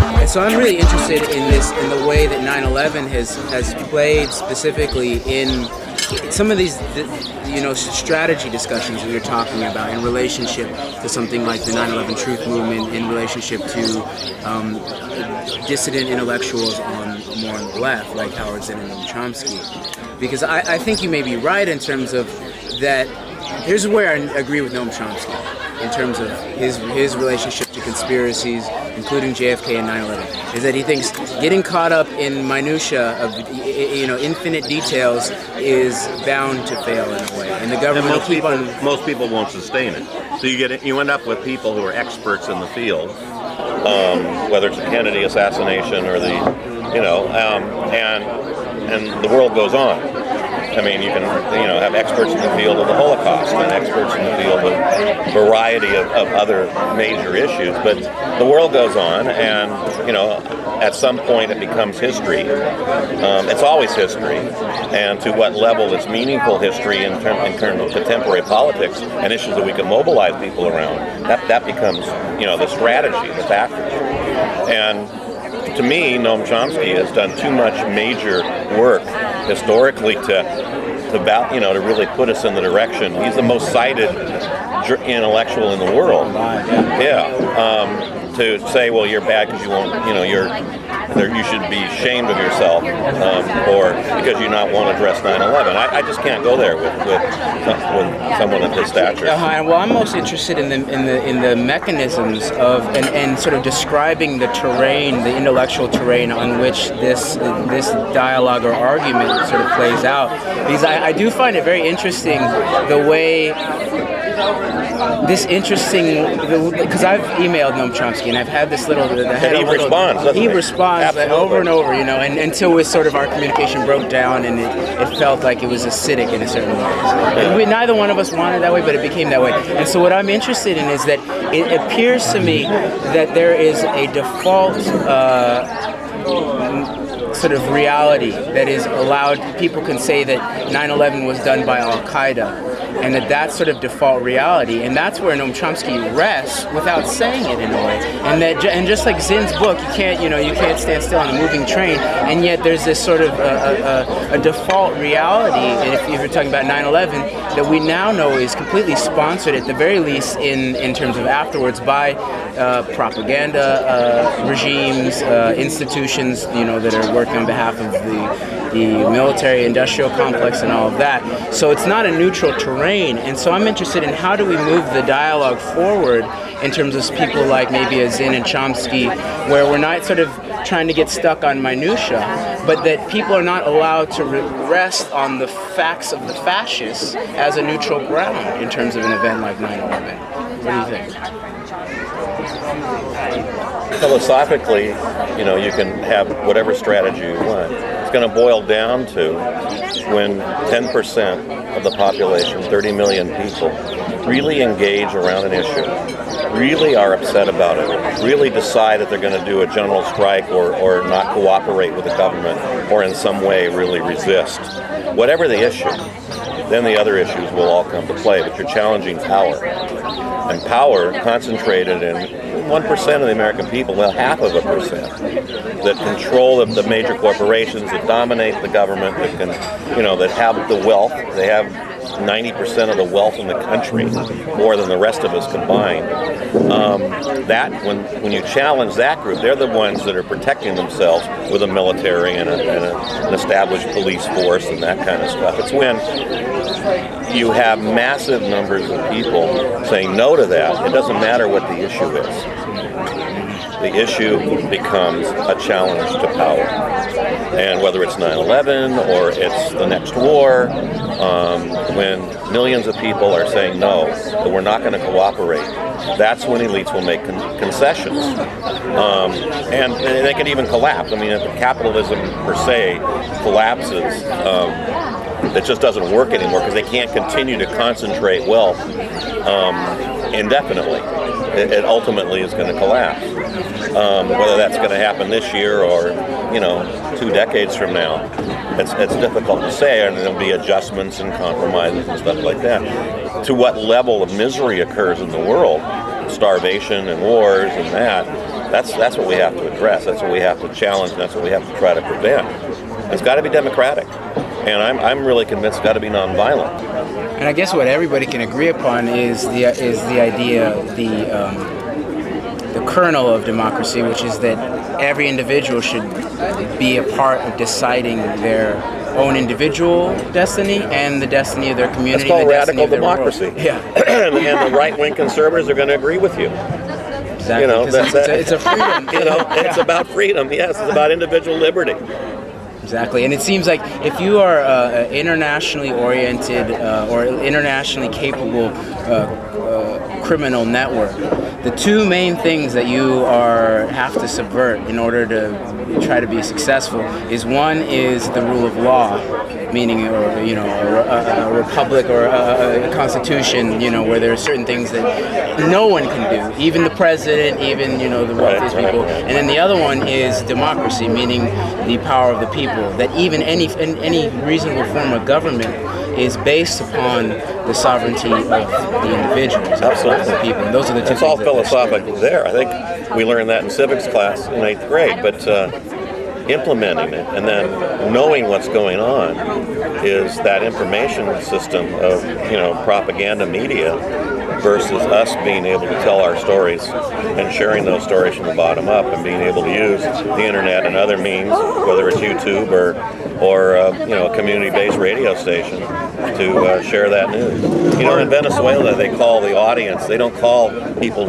And so I'm really interested in this, in the way that 9/11 has played specifically in some of these, strategy discussions that you're talking about in relationship to something like the 9/11 truth movement, in relationship to dissident intellectuals more on the left, like Howard Zinn and Noam Chomsky. Because I think you may be right in terms of that. Here's where I agree with Noam Chomsky in terms of his relationship to conspiracies, including JFK and 9/11, is that he thinks getting caught up in minutia of infinite details is bound to fail in a way, and the government will keep on. Most people won't sustain it, so you end up with people who are experts in the field, whether it's a Kennedy assassination or and the world goes on. I mean, you can have experts in the field of the Holocaust and experts in the field of a variety of other major issues, but the world goes on, and at some point it becomes history. It's always history, and to what level it's meaningful history in terms of contemporary politics and issues that we can mobilize people around. That becomes the strategy, the tactics. And to me, Noam Chomsky has done too much major work historically to really put us in the direction. He's the most cited intellectual in the world. To say, well, you're bad because you won't, you should be ashamed of yourself, or because you not want to address 9/11. I just can't go there with someone of his stature. Well, I'm most interested in the mechanisms of and sort of describing the terrain, the intellectual terrain on which this dialogue or argument sort of plays out. Because I do find it very interesting the way. Because I've emailed Noam Chomsky and I've had this little. He responds over and over, and until sort of our communication broke down and it felt like it was acidic in a certain way. Neither one of us wanted it that way, but it became that way. And so what I'm interested in is that it appears to me that there is a default sort of reality that is allowed. People can say that 9/11 was done by Al-Qaeda, and that's sort of default reality, and that's where Noam Chomsky rests without saying it in a way. And just like Zinn's book, you can't stand still on a moving train, and yet there's this sort of a default reality. And if you're talking about 9/11, that we now know is completely sponsored, at the very least, in terms of afterwards, by propaganda regimes, institutions, that are working on behalf of the military-industrial complex and all of that. So it's not a neutral terrain, and so I'm interested in how do we move the dialogue forward in terms of people like maybe a Zinn and Chomsky, where we're not sort of trying to get stuck on minutia, but that people are not allowed to rest on the facts of the fascists as a neutral ground in terms of an event like 9/11. What do you think? Philosophically, you can have whatever strategy you want. It's going to boil down to when 10% of the population, 30 million people, really engage around an issue, really are upset about it, really decide that they're going to do a general strike or not cooperate with the government, or in some way really resist. Whatever the issue, then the other issues will all come to play, but you're challenging power. And power concentrated in 1% of the American people, well, 0.5%, that control the major corporations, that dominate the government, that can, that have the wealth. They have 90% of the wealth in the country, more than the rest of us combined. When you challenge that group, they're the ones that are protecting themselves with a military and an established police force and that kind of stuff. It's when you have massive numbers of people saying no to that. It doesn't matter what the issue is. The issue becomes a challenge to power. And whether it's 9/11 or it's the next war, when millions of people are saying no, that we're not going to cooperate, that's when elites will make concessions. And they can even collapse. I mean, if capitalism per se collapses, it just doesn't work anymore because they can't continue to concentrate wealth indefinitely. It ultimately is going to collapse. Whether that's going to happen this year or 2 decades from now, it's difficult to say, and there'll be adjustments and compromises and stuff like that. To what level of misery occurs in the world, starvation and wars and that, That's what we have to address. That's what we have to challenge. And that's what we have to try to prevent. It's got to be democratic, and I'm really convinced it's got to be nonviolent. And I guess what everybody can agree upon is the idea, the kernel of democracy, which is that every individual should be a part of deciding their own individual destiny and the destiny of their community. It's called the radical of their democracy. world. Yeah. And the right-wing conservatives are going to agree with you. Exactly. You know, it's a freedom. You know, it's about freedom. Yes, it's about individual liberty. Exactly, and it seems like if you are internationally oriented or internationally capable criminal network, the two main things that you have to subvert in order to try to be successful is, one is the rule of law, meaning a republic or a constitution, where there are certain things that no one can do, even the president, even the wealthiest people. And then the other one is democracy, meaning the power of the people. That even any reasonable form of government is based upon the sovereignty of the individuals, absolutely, the people. And those are the two. It's all philosophical there. I think we learned that in civics class in 8th grade, but implementing it and then knowing what's going on is that information system of propaganda media versus us being able to tell our stories and sharing those stories from the bottom up and being able to use the internet and other means, whether it's YouTube or a community-based radio station, to share that news. In Venezuela, they call the audience. They don't call people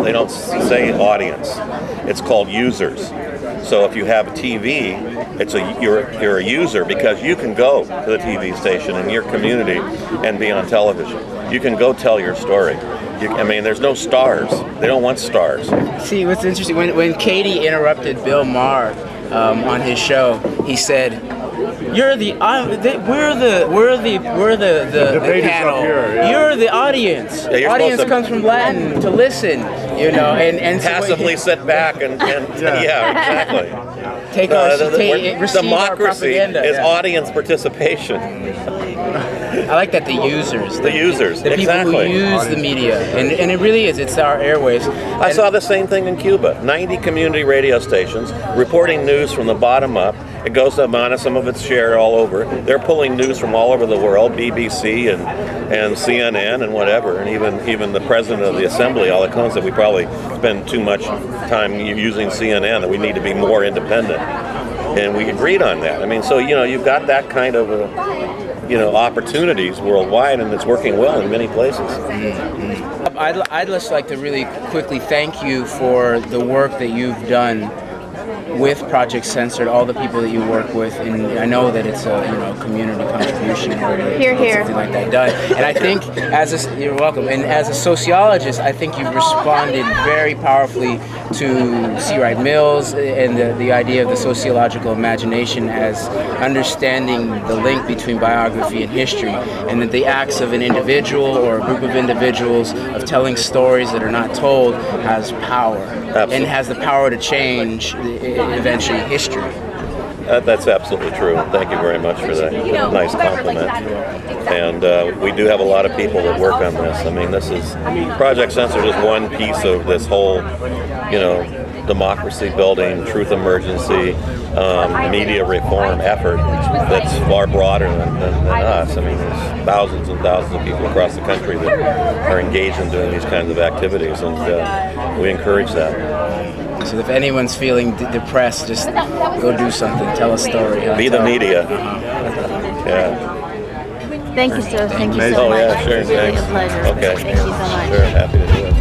they don't say audience. It's called users. So if you have a TV, you're a user because you can go to the TV station in your community and be on television. You can go tell your story. There's no stars. They don't want stars. See, what's interesting, when Katie interrupted Bill Maher on his show, he said, we're the panel. Here, yeah. You're the audience. Yeah, Audience comes from Latin, to listen, and passively sit back and exactly. Receive our democracy propaganda. is audience participation. I like that, the users. The users, the exactly. people who use the media. And it really is, it's our airwaves. I saw the same thing in Cuba. 90 community radio stations reporting news from the bottom up. It goes to Amana, some of it's shared all over. They're pulling news from all over the world, BBC and CNN and whatever, and even the president of the assembly, Alacon, said we probably spend too much time using CNN, that we need to be more independent. And we agreed on that. So you've got that kind of opportunities worldwide, and it's working well in many places. Mm-hmm. I'd just like to really quickly thank you for the work that you've done with Project Censored, all the people that you work with, and I know that it's a community contribution or something like that done. And I think you're welcome. And as a sociologist, I think you've responded very powerfully to C. Wright Mills and the idea of the sociological imagination as understanding the link between biography and history, and that the acts of an individual or a group of individuals of telling stories that are not told has power. Absolutely. And has the power to change eventually history. That's absolutely true. Thank you very much for that nice compliment. And we do have a lot of people that work on this. This is Project Censored is one piece of this whole, democracy building, truth emergency, media reform effort that's far broader than us. There's thousands and thousands of people across the country that are engaged in doing these kinds of activities, and we encourage that. So if anyone's feeling depressed, just go do something. Tell a story. Be the media. Yeah. Thank you so much. Oh yeah, sure. It's really Thanks. a pleasure. Okay. Thank you so much. Sure. Happy to do it.